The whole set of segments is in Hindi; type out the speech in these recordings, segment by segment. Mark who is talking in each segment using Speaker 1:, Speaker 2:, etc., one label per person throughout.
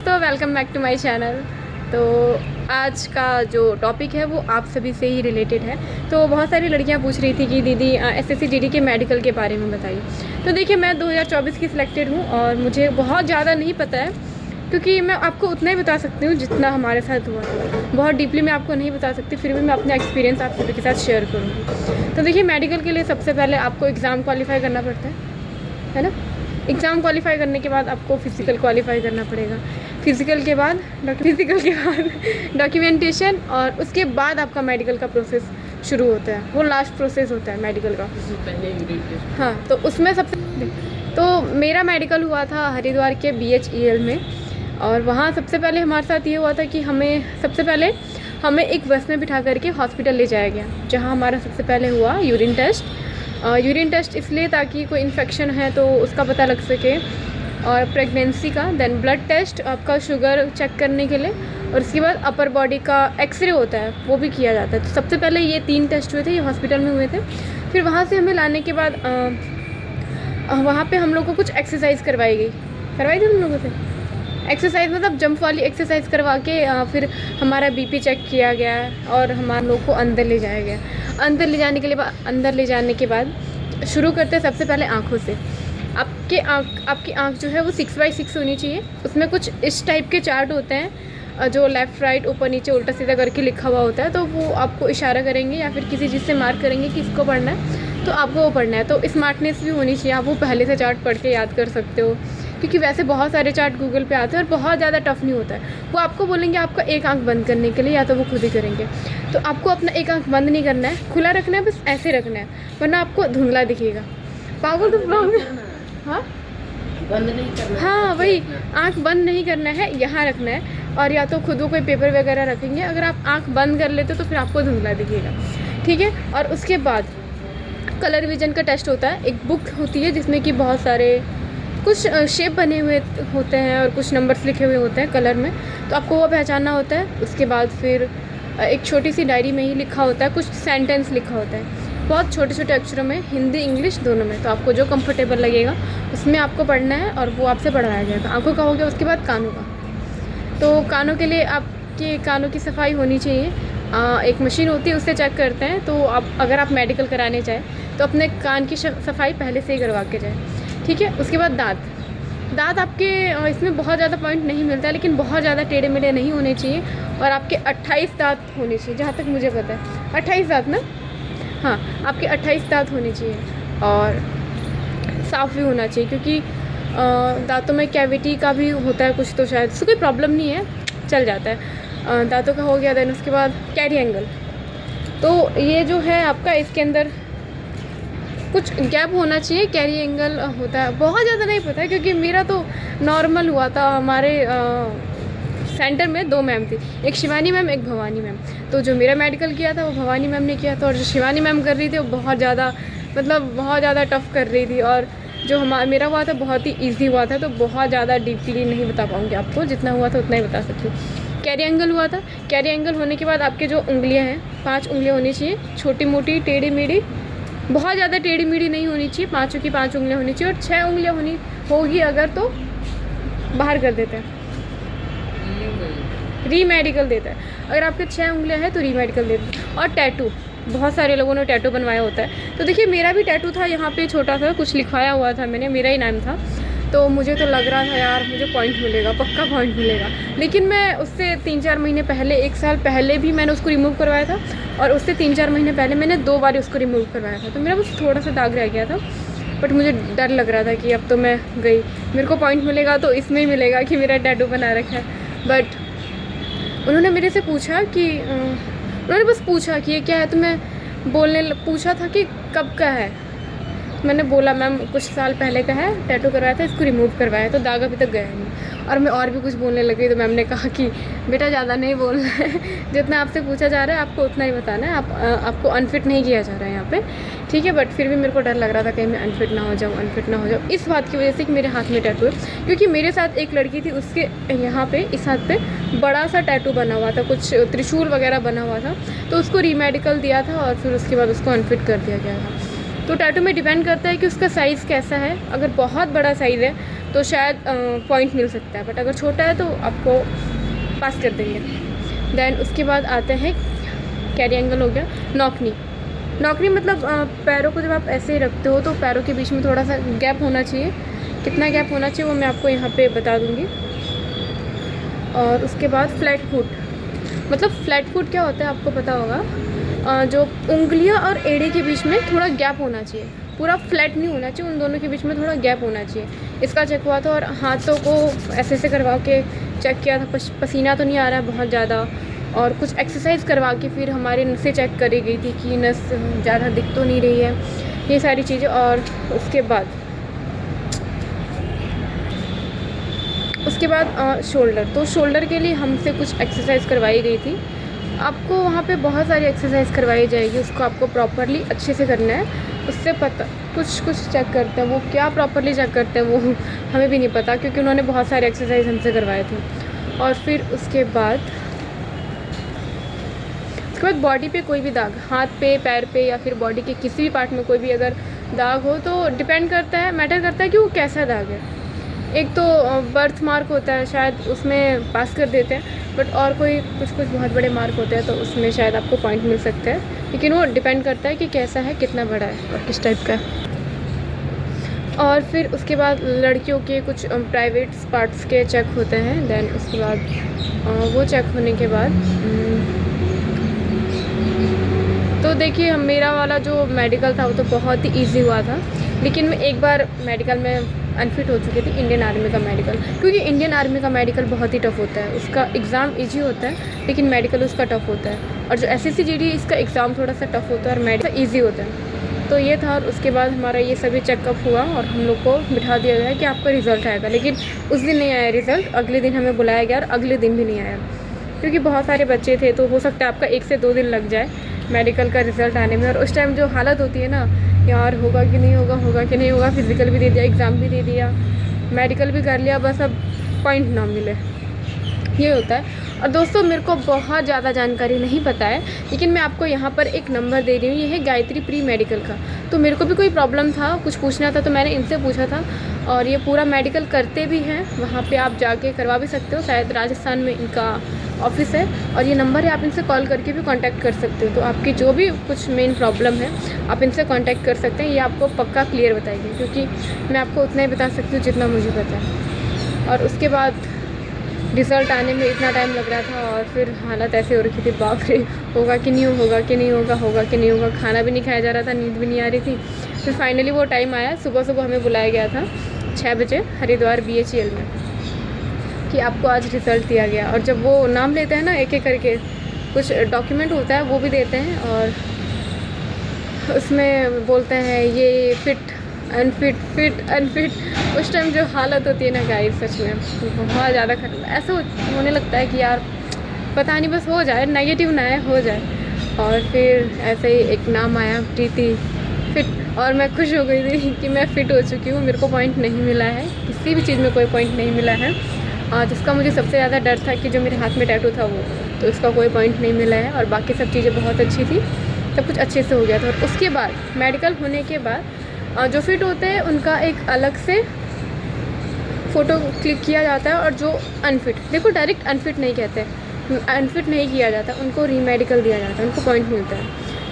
Speaker 1: तो welcome back to my channel. तो आज का जो टॉपिक है वो आप सभी से ही रिलेटेड है। तो बहुत सारी लड़कियां पूछ रही थी कि दीदी एसएससी जीडी के मेडिकल के बारे में बताइए। तो देखिए, मैं 2024 की सिलेक्टेड हूँ और मुझे बहुत ज़्यादा नहीं पता है, क्योंकि मैं आपको उतना ही बता सकती हूँ जितना हमारे साथ हुआ। बहुत डीपली मैं आपको नहीं बता सकती, फिर भी मैं अपना एक्सपीरियंस आप सभी के साथ शेयर करूँगी। तो देखिए, मेडिकल के लिए सबसे पहले आपको एग्ज़ाम क्वालिफाई करना पड़ता है ना। एग्ज़ाम क्वालिफाई करने के बाद आपको फ़िज़िकल क्वालिफाई करना पड़ेगा। फिज़िकल के बाद डॉक्यूमेंटेशन, और उसके बाद आपका मेडिकल का प्रोसेस शुरू होता है। वो लास्ट प्रोसेस होता है मेडिकल का। हाँ, तो उसमें तो मेरा मेडिकल हुआ था हरिद्वार के BHEL में। और वहाँ सबसे पहले हमारे साथ ये हुआ था कि सबसे पहले हमें एक बस में बिठा करके हॉस्पिटल ले जाया गया, जहाँ हमारा सबसे पहले हुआ यूरिन टेस्ट। यूरिन टेस्ट इसलिए ताकि कोई इन्फेक्शन है तो उसका पता लग सके, और प्रेगनेंसी का। देन ब्लड टेस्ट, आपका शुगर चेक करने के लिए, और उसके बाद अपर बॉडी का एक्सरे होता है, वो भी किया जाता है। तो सबसे पहले ये 3 टेस्ट हुए थे, ये हॉस्पिटल में हुए थे। फिर वहाँ से हमें लाने के बाद वहाँ पे हम लोग को कुछ एक्सरसाइज करवाई थी हम लोगों से। एक्सरसाइज मतलब जंप वाली एक्सरसाइज करवा के फिर हमारा BP चेक किया गया, और हमारे लोग को अंदर ले जाया गया। अंदर ले जाने के बाद शुरू करते हैं सबसे पहले आँखों से। आपकी आँख जो है वो 6x6 होनी चाहिए। उसमें कुछ इस टाइप के चार्ट होते हैं, जो लेफ़्ट राइट ऊपर नीचे उल्टा सीधा करके लिखा हुआ होता है। तो वो आपको इशारा करेंगे या फिर किसी चीज़ से मार्क करेंगे कि इसको पढ़ना है, तो आपको वो पढ़ना है। तो स्मार्टनेस भी होनी चाहिए, आप वो पहले से चार्ट पढ़ के याद कर सकते हो, क्योंकि वैसे बहुत सारे चार्ट गूगल पे आते हैं और बहुत ज़्यादा टफ नहीं होता है। वो आपको बोलेंगे आपका एक आंख बंद करने के लिए, या तो वो खुद ही करेंगे। तो आपको अपना एक आंख बंद नहीं करना है, खुला रखना है, बस ऐसे रखना है, वरना आपको धुंधला दिखेगा। पागल तो प्रॉब्लम। हाँ,
Speaker 2: बंद नहीं करना।
Speaker 1: हाँ, वही, आंख बंद नहीं करना है, यहाँ रखना है। और या तो खुद को कोई पेपर वगैरह रखेंगे। अगर आप आंख बंद कर लेते तो फिर आपको धुंधला दिखेगा, ठीक है। और उसके बाद कलर विजन का टेस्ट होता है। एक बुक होती है जिसमें कि बहुत सारे कुछ शेप बने हुए होते हैं और कुछ नंबर्स लिखे हुए होते हैं कलर में, तो आपको वो पहचानना होता है। उसके बाद फिर एक छोटी सी डायरी में ही लिखा होता है, कुछ सेंटेंस लिखा होता है बहुत छोटे छोटे अक्षरों में, हिंदी इंग्लिश दोनों में। तो आपको जो कंफर्टेबल लगेगा उसमें आपको पढ़ना है, और वो आपसे पढ़वाया जाएगा। आंखों का हो गया, उसके बाद कानों का। तो कानों के लिए आपके कानों की सफाई होनी चाहिए। एक मशीन होती है, उससे चेक करते हैं। तो अगर आप मेडिकल कराने चाहें तो अपने कान की सफाई पहले से ही करवा के जाएँ, ठीक है। उसके बाद दांत आपके इसमें बहुत ज़्यादा पॉइंट नहीं मिलता है, लेकिन बहुत ज़्यादा टेढ़े मेढ़े नहीं होने चाहिए। और आपके 28 दांत होने चाहिए, जहाँ तक मुझे पता है 28 दांत ना। हाँ, आपके 28 दांत होने चाहिए, और साफ़ भी होना चाहिए, क्योंकि दांतों में कैविटी का भी होता है कुछ, तो शायद उससे कोई प्रॉब्लम नहीं है, चल जाता है। दांतों का हो गया। देन उसके बाद कैरी एंगल। तो ये जो है आपका, इसके अंदर कुछ गैप होना चाहिए। कैरी एंगल होता है, बहुत ज़्यादा नहीं पता है, क्योंकि मेरा तो नॉर्मल हुआ था। हमारे सेंटर में 2 मैम थी, एक शिवानी मैम, एक भवानी मैम। तो जो मेरा मेडिकल किया था वो भवानी मैम ने किया था, और जो शिवानी मैम कर रही थी वो बहुत ज़्यादा टफ़ कर रही थी। और जो मेरा हुआ था बहुत ही ईजी हुआ था। तो बहुत ज़्यादा डीपली नहीं बता पाऊँगी आपको, जितना हुआ था उतना ही बता सकती हूँ। कैरी एंगल हुआ था। कैरी एंगल होने के बाद आपके जो उंगलियाँ हैं, 5 उंगलियाँ होनी चाहिए, छोटी मोटी टेढ़ी मेढ़ी, बहुत ज़्यादा टेढ़ी मेढ़ी नहीं होनी चाहिए। 5 की 5 उंगलियाँ होनी चाहिए, और 6 उंगलियाँ होगी अगर तो बाहर कर देते हैं, रीमेडिकल देता है। अगर आपके 6 उंगलियाँ हैं तो रीमेडिकल देते हैं। और टैटू, बहुत सारे लोगों ने टैटू बनवाया होता है। तो देखिए, मेरा भी टैटू था, यहाँ पे छोटा सा कुछ लिखवाया हुआ था मैंने, मेरा ही नाम था। तो मुझे तो लग रहा था यार मुझे पॉइंट मिलेगा, पक्का पॉइंट मिलेगा। लेकिन मैं उससे 3-4 महीने पहले, 1 साल पहले भी मैंने उसको रिमूव करवाया था, और उससे 3-4 महीने पहले मैंने 2 बार उसको रिमूव करवाया था। तो मेरा बस थोड़ा सा दाग रह गया था, बट मुझे डर लग रहा था कि अब तो मैं गई, मेरे को पॉइंट मिलेगा तो इसमें ही मिलेगा कि मेरा टैटू बना रखा है। बट उन्होंने मेरे से पूछा कि उन्होंने बस पूछा कि ये क्या है, तो मैं पूछा था कि कब का है। मैंने बोला मैम कुछ साल पहले का है, टैटू करवाया था, इसको रिमूव करवाया, तो दाग अभी तक गया नहीं। और मैं और भी कुछ बोलने लगी, तो मैम ने कहा कि बेटा ज़्यादा नहीं बोलना है, जितना आपसे पूछा जा रहा है आपको उतना ही बताना है, आपको अनफिट नहीं किया जा रहा है यहाँ पे, ठीक है। बट फिर भी मेरे को डर लग रहा था कहीं मैं अनफिट ना हो जाऊँ, इस बात की वजह से कि मेरे हाथ में टैटू है। क्योंकि मेरे साथ एक लड़की थी, उसके यहाँ पे इस हाथ पे बड़ा सा टैटू बना हुआ था, कुछ त्रिशूल वगैरह बना हुआ था। तो उसको रीमेडिकल दिया था, और फिर उसके बाद उसको अनफिट कर दिया गया था। तो टैटू में डिपेंड करता है कि उसका साइज़ कैसा है। अगर बहुत बड़ा साइज़ है, तो शायद पॉइंट मिल सकता है, बट अगर छोटा है तो आपको पास कर देंगे। देन उसके बाद आते हैं कैरी एंगल हो गया। नॉकनी, नॉकनी मतलब पैरों को जब आप ऐसे रखते हो तो पैरों के बीच में थोड़ा सा गैप होना चाहिए। कितना गैप होना चाहिए वो मैं आपको यहाँ पे बता दूँगी। और उसके बाद फ्लैट फुट, मतलब फ्लैट फुट क्या होता है आपको पता होगा, जो उंगलियां और एड़े के बीच में थोड़ा गैप होना चाहिए, पूरा फ्लैट नहीं होना चाहिए, उन दोनों के बीच में थोड़ा गैप होना चाहिए। इसका चेक हुआ था और हाथों को ऐसे करवा के चेक किया था, पसीना तो नहीं आ रहा है बहुत ज़्यादा, और कुछ एक्सरसाइज करवा के फिर हमारी नसें चेक करी गई थी कि नस ज़्यादा दिख तो नहीं रही है, ये सारी चीज़ें। और उसके बाद शोल्डर, तो शोल्डर के लिए हमसे कुछ एक्सरसाइज करवाई गई थी। आपको वहाँ पे बहुत सारी एक्सरसाइज करवाई जाएगी, उसको आपको प्रॉपरली अच्छे से करना है। उससे पता कुछ चेक करते हैं, वो क्या प्रॉपरली चेक करते हैं वो हमें भी नहीं पता, क्योंकि उन्होंने बहुत सारे एक्सरसाइज हमसे करवाए थे। और फिर उसके बाद बॉडी पे कोई भी दाग, हाथ पे, पैर पे या फिर बॉडी के किसी भी पार्ट में कोई भी अगर दाग हो तो डिपेंड करता है, मैटर करता है कि वो कैसा दाग है। एक तो बर्थ मार्क होता है, शायद उसमें पास कर देते हैं, बट और कोई कुछ बहुत बड़े मार्क होते हैं तो उसमें शायद आपको पॉइंट मिल सकता है, लेकिन वो डिपेंड करता है कि कैसा है, कितना बड़ा है और किस टाइप का है। और फिर उसके बाद लड़कियों के कुछ प्राइवेट पार्ट्स के चेक होते हैं। देन उसके बाद वो चेक होने के बाद तो देखिए मेरा वाला जो मेडिकल था वो तो बहुत ही ईजी हुआ था, लेकिन मैं एक बार मेडिकल में अनफिट हो चुकी थी, इंडियन आर्मी का मेडिकल, क्योंकि इंडियन आर्मी का मेडिकल बहुत ही टफ होता है। उसका एग्ज़ाम इजी होता है लेकिन मेडिकल उसका टफ होता है, और जो SSC GD इसका एग्ज़ाम थोड़ा सा टफ होता है और मेडिकल ईजी होता है। तो ये था। और उसके बाद हमारा ये सभी चेकअप हुआ और हम लोग को बिठा दिया गया कि आपका रिज़ल्ट आएगा, लेकिन उस दिन नहीं आया रिज़ल्ट, अगले दिन हमें बुलाया गया और अगले दिन भी नहीं आया, क्योंकि बहुत सारे बच्चे थे तो हो सकता है आपका 1 से 2 दिन लग जाए मेडिकल का रिज़ल्ट आने में। और उस टाइम जो हालत होती है ना, यार होगा कि नहीं होगा, होगा कि नहीं होगा, फिज़िकल भी दे दिया, एग्ज़ाम भी दे दिया, मेडिकल भी कर लिया, बस अब पॉइंट ना मिले, ये होता है। और दोस्तों मेरे को बहुत ज़्यादा जानकारी नहीं पता है, लेकिन मैं आपको यहाँ पर एक नंबर दे रही हूँ, ये है गायत्री प्री मेडिकल का। तो मेरे को भी कोई प्रॉब्लम था, कुछ पूछना था, तो मैंने इनसे पूछा था, और ये पूरा मेडिकल करते भी हैं, वहाँ पे आप जाके करवा भी सकते हो, शायद राजस्थान में इनका ऑफिस है। और ये नंबर है, आप इनसे कॉल करके भी कांटेक्ट कर सकते हो, तो आपकी जो भी कुछ मेन प्रॉब्लम है आप इनसे कांटेक्ट कर सकते हैं, ये आपको पक्का क्लियर बताएंगे, क्योंकि मैं आपको उतना ही बता सकती हूँ जितना मुझे पता है। और उसके बाद रिज़ल्ट आने में इतना टाइम लग रहा था और फिर हालत ऐसे हो रखी थी, बाप रे, होगा कि नहीं होगा कि नहीं होगा, होगा कि नहीं होगा, खाना भी नहीं खाया जा रहा था, नींद भी नहीं आ रही थी। फिर फाइनली वो टाइम आया, सुबह हमें बुलाया गया था 6 बजे हरिद्वार BHEL में, कि आपको आज रिज़ल्ट दिया गया। और जब वो नाम लेते हैं ना एक एक करके, कुछ डॉक्यूमेंट होता है वो भी देते हैं, और उसमें बोलते हैं ये फिट अनफिट। उस टाइम जो हालत होती है ना गाइस, सच में बहुत ज़्यादा ऐसा होने लगता है कि यार पता नहीं, बस हो जाए, नेगेटिव ना आए, हो जाए। और फिर ऐसे ही एक नाम आया, प्रीति फिट, और मैं खुश हो गई थी कि मैं फ़िट हो चुकी हूँ, मेरे को पॉइंट नहीं मिला है, किसी भी चीज़ में कोई पॉइंट नहीं मिला है। जिसका मुझे सबसे ज़्यादा डर था कि जो मेरे हाथ में टैटू था वो, तो इसका कोई पॉइंट नहीं मिला है, और बाकी सब चीज़ें बहुत अच्छी थी, सब कुछ अच्छे से हो गया था। और उसके बाद मेडिकल होने के बाद जो फिट होते हैं उनका एक अलग से फ़ोटो क्लिक किया जाता है, और जो अनफिट, देखो डायरेक्ट अनफिट नहीं कहते, अनफिट नहीं किया जाता, उनको रीमेडिकल दिया जाता है, उनको पॉइंट मिलता है,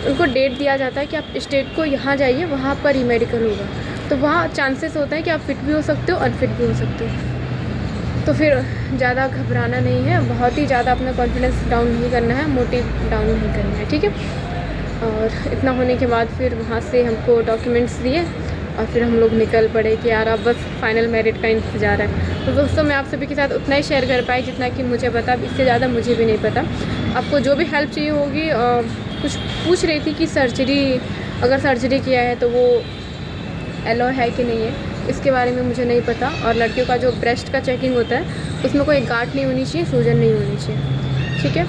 Speaker 1: उनको डेट दिया जाता है कि आप स्टेट को यहाँ जाइए, वहाँ आपका रीमेडिकल होगा, तो वहाँ चांसेस होता है कि आप फिट भी हो सकते हो, अनफिट भी हो सकते हो। तो फिर ज़्यादा घबराना नहीं है, बहुत ही ज़्यादा अपना कॉन्फिडेंस डाउन नहीं करना है, मोटिव डाउन नहीं करना है, ठीक है। और इतना होने के बाद फिर वहाँ से हमको डॉक्यूमेंट्स दिए और फिर हम लोग निकल पड़े कि यार अब बस फाइनल मेरिट का इंतज़ार है। तो दोस्तों मैं आप सभी के साथ उतना ही शेयर कर पाई जितना कि मुझे पता, इससे ज़्यादा मुझे भी नहीं पता। आपको जो भी हेल्प चाहिए होगी, कुछ पूछ रही थी कि सर्जरी, अगर सर्जरी किया है तो वो एलो है कि नहीं है, इसके बारे में मुझे नहीं पता। और लड़कियों का जो ब्रेस्ट का चेकिंग होता है उसमें कोई गांठ नहीं होनी चाहिए, सूजन नहीं होनी चाहिए, ठीक है।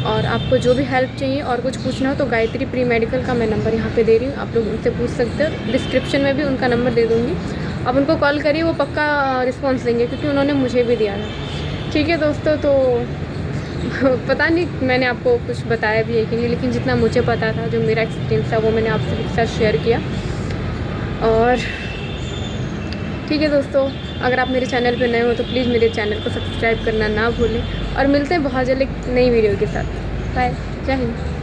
Speaker 1: और आपको जो भी हेल्प चाहिए और कुछ पूछना हो तो गायत्री प्री मेडिकल का मैं नंबर यहाँ पे दे रही हूँ, आप लोग उनसे पूछ सकते हो, डिस्क्रिप्शन में भी उनका नंबर दे दूँगी, आप उनको कॉल करिए, वो पक्का रिस्पॉन्स देंगे, क्योंकि उन्होंने मुझे भी दिया था, ठीक है दोस्तों। तो पता नहीं मैंने आपको कुछ बताया भी है कि नहीं, लेकिन जितना मुझे पता था, जो मेरा एक्सपीरियंस था, वो मैंने आप सभी के साथ शेयर किया। और ठीक है दोस्तों, अगर आप मेरे चैनल पे नए हो तो प्लीज़ मेरे चैनल को सब्सक्राइब करना ना भूलें और मिलते हैं बहुत जल्द एक नई वीडियो के साथ। बाय, जय हिंद।